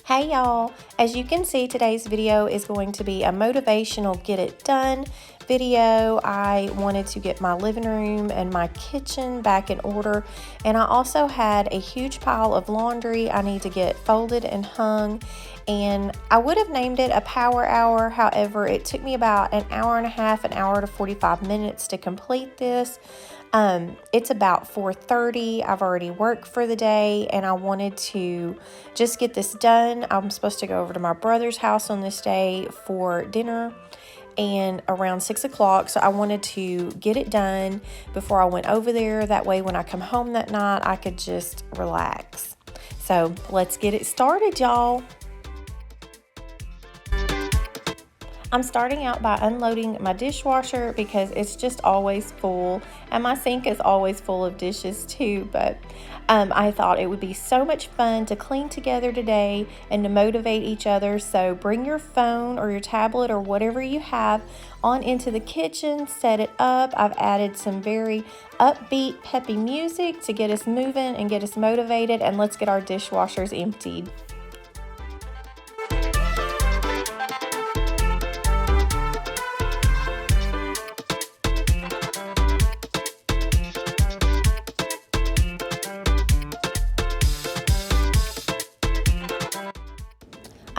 Hey y'all, as you can see, today's video is going to be a motivational get it done video. I wanted to get my living room and my kitchen back in order, and I also had a huge pile of laundry I need to get folded and hung, and I would have named it a power hour. However, it took me about an hour and a half, an hour to 45 minutes to complete this. It's about 4:30. I've already worked for the day and I wanted to just get this done. I'm supposed to go over to my brother's house on this day for dinner and around 6 o'clock. So I wanted to get it done before I went over there. That way when I come home that night, I could just relax. So let's get it started, y'all. I'm starting out by unloading my dishwasher because it's just always full, and my sink is always full of dishes too, but I thought it would be so much fun to clean together today and to motivate each other. So bring your phone or your tablet or whatever you have on into the kitchen, set it up. I've added some very upbeat, peppy music to get us moving and get us motivated, and let's get our dishwashers emptied.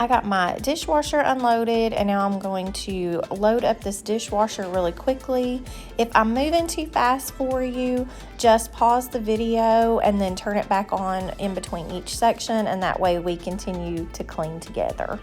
I got my dishwasher unloaded, and now I'm going to load up this dishwasher really quickly. If I'm moving too fast for you, just pause the video and then turn it back on in between each section, and that way we continue to clean together.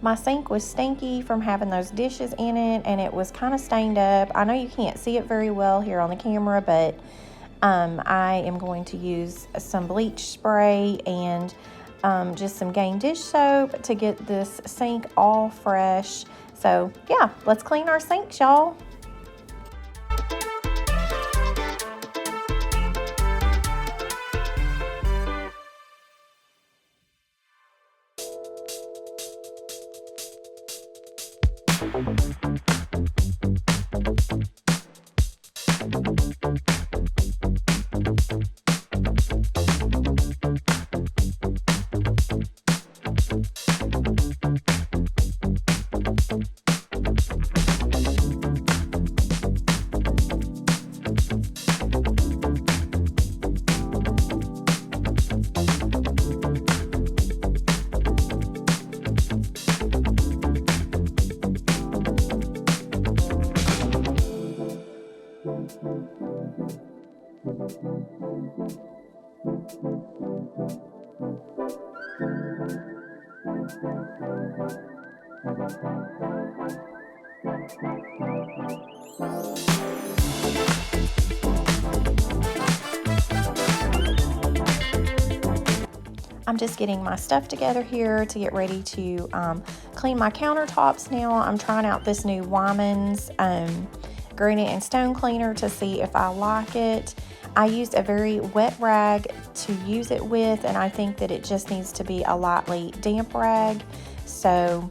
My sink was stinky from having those dishes in it, and it was kind of stained up. I know you can't see it very well here on the camera, but I am going to use some bleach spray and just some Gain dish soap to get this sink all fresh. So yeah, let's clean our sinks, y'all. I'm just getting my stuff together here to get ready to clean my countertops now. I'm trying out this new Wyman's granite and stone cleaner to see if I like it. I used a very wet rag to use it with, and I think that it just needs to be a lightly damp rag. So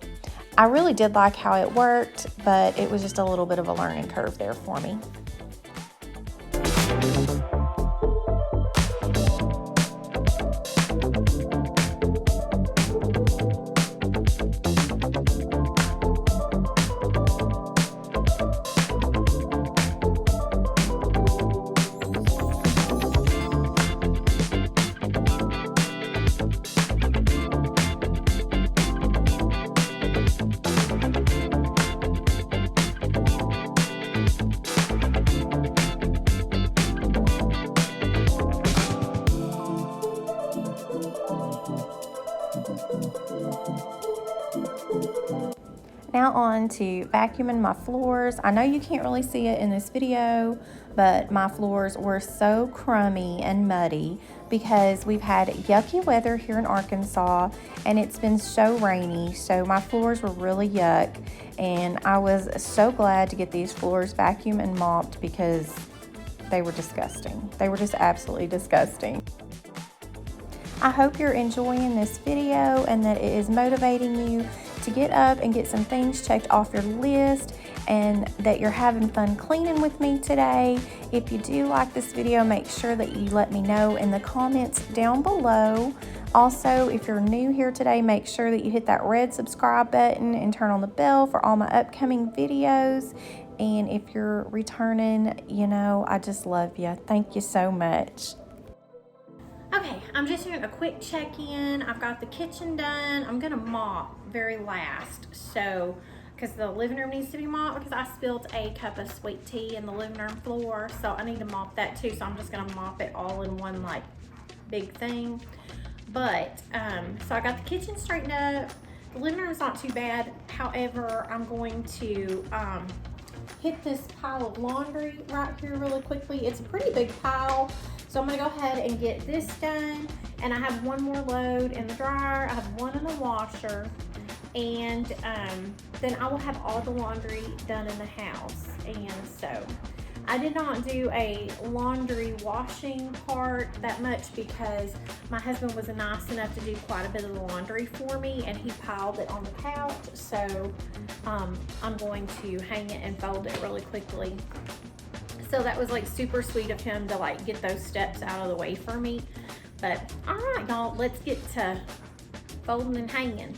I really did like how it worked, but it was just a little bit of a learning curve there for me. Now on to vacuuming my floors. I know you can't really see it in this video, but my floors were so crummy and muddy because we've had yucky weather here in Arkansas and it's been so rainy, so my floors were really yuck, and I was so glad to get these floors vacuumed and mopped because they were disgusting. They were just absolutely disgusting. I hope you're enjoying this video and that it is motivating you to get up and get some things checked off your list, and that you're having fun cleaning with me today. If you do like this video, make sure that you let me know in the comments down below. Also, if you're new here today, make sure that you hit that red subscribe button and turn on the bell for all my upcoming videos. And if you're returning, you know, I just love you. Thank you so much. Okay, I'm just doing a quick check-in. I've got the kitchen done. I'm gonna mop very last, so because the living room needs to be mopped because I spilled a cup of sweet tea in the living room floor, so I need to mop that too. So I'm just gonna mop it all in one like big thing. But so I got the kitchen straightened up. The living room is not too bad. However, I'm going to hit this pile of laundry right here really quickly. It's a pretty big pile. So I'm gonna go ahead and get this done, and I have one more load in the dryer. I have one in the washer, and then I will have all the laundry done in the house. And so I did not do a laundry washing part that much because my husband was nice enough to do quite a bit of the laundry for me, and he piled it on the couch. So I'm going to hang it and fold it really quickly. So that was like super sweet of him to like get those steps out of the way for me. But all right, y'all, let's get to folding and hanging.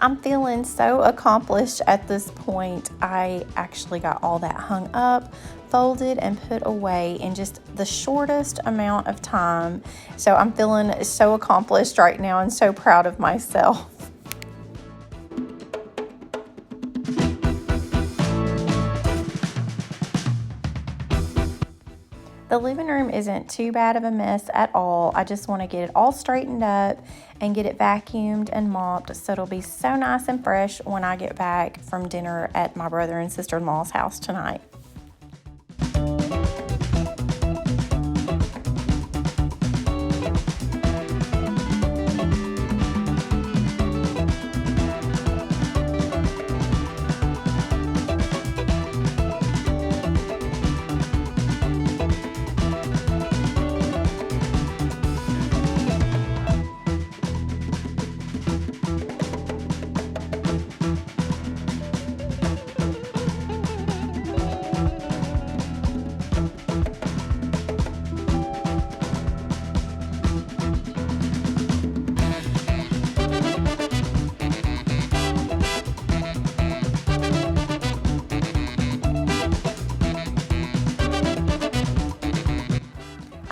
I'm feeling so accomplished at this point. I actually got all that hung up folded and put away in just the shortest amount of time. So I'm feeling so accomplished right now and so proud of myself. The living room isn't too bad of a mess at all. I just want to get it all straightened up and get it vacuumed and mopped so it'll be so nice and fresh when I get back from dinner at my brother and sister-in-law's house tonight.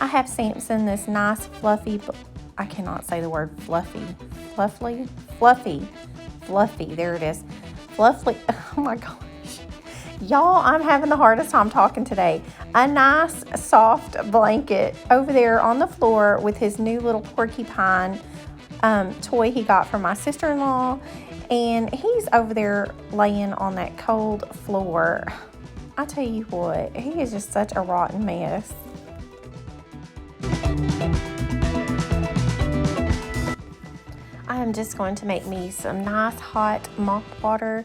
I have Samson this nice fluffy, I cannot say the word fluffy, there it is, fluffy, oh my gosh. Y'all, I'm having the hardest time talking today. A nice soft blanket over there on the floor with his new little porcupine toy he got from my sister-in-law, and he's over there laying on that cold floor. I tell you what, he is just such a rotten mess. I am just going to make me some nice hot mop water,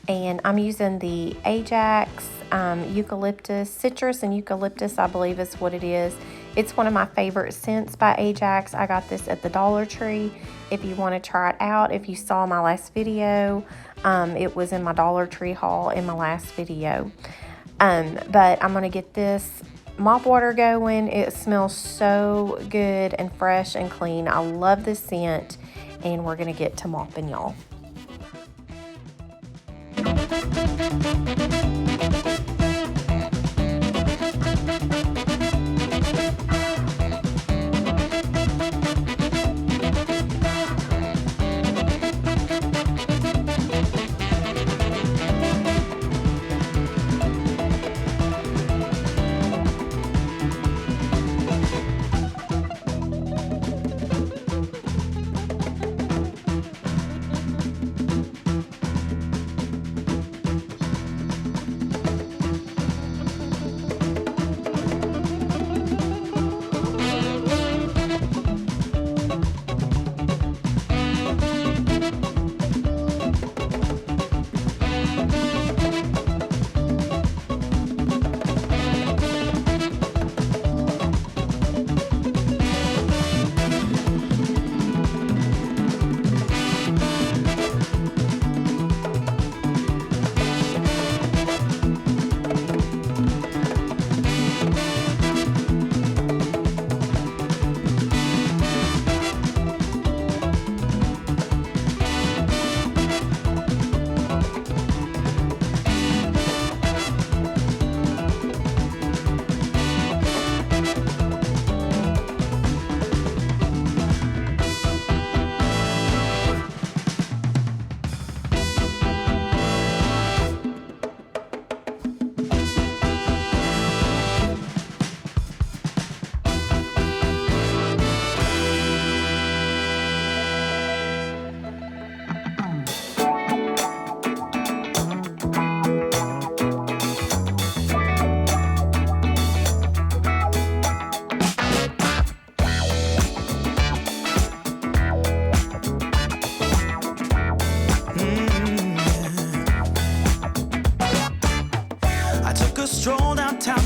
and I'm using the Ajax eucalyptus, citrus and eucalyptus, I believe is what it is. It's one of my favorite scents by Ajax. I got this at the Dollar Tree. If you want to try it out, if you saw my last video, it was in my Dollar Tree haul in my last video. But I'm going to get this mop water going. It smells so good and fresh and clean. I love this scent, and we're going to get to mopping, y'all.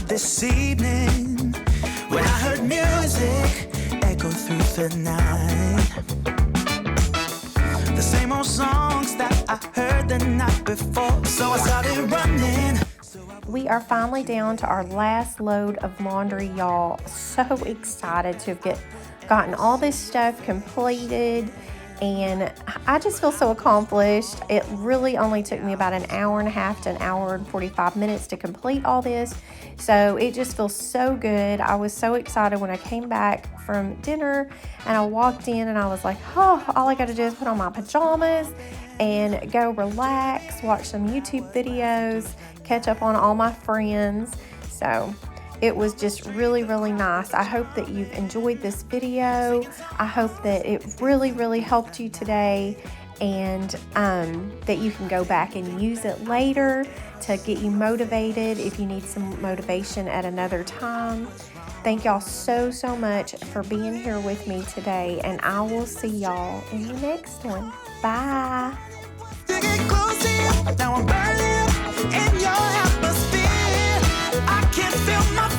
This evening, when I heard music echo through the night, the same old songs that I heard the night before, so I started running. We are finally down to our last load of laundry, y'all. So excited to have gotten all this stuff completed and I just feel so accomplished. It really only took me about an hour and a half to an hour and 45 minutes to complete all this. So it just feels so good. I was so excited when I came back from dinner and I walked in and I was like, oh, all I got to do is put on my pajamas and go relax, watch some YouTube videos, catch up on all my friends. So it was just really, really nice. I hope that you've enjoyed this video. I hope that it really, really helped you today, and that you can go back and use it later to get you motivated if you need some motivation at another time. Thank y'all so, so much for being here with me today, and I will see y'all in the next one. Bye. Now I'm burning in your atmosphere. I can feel my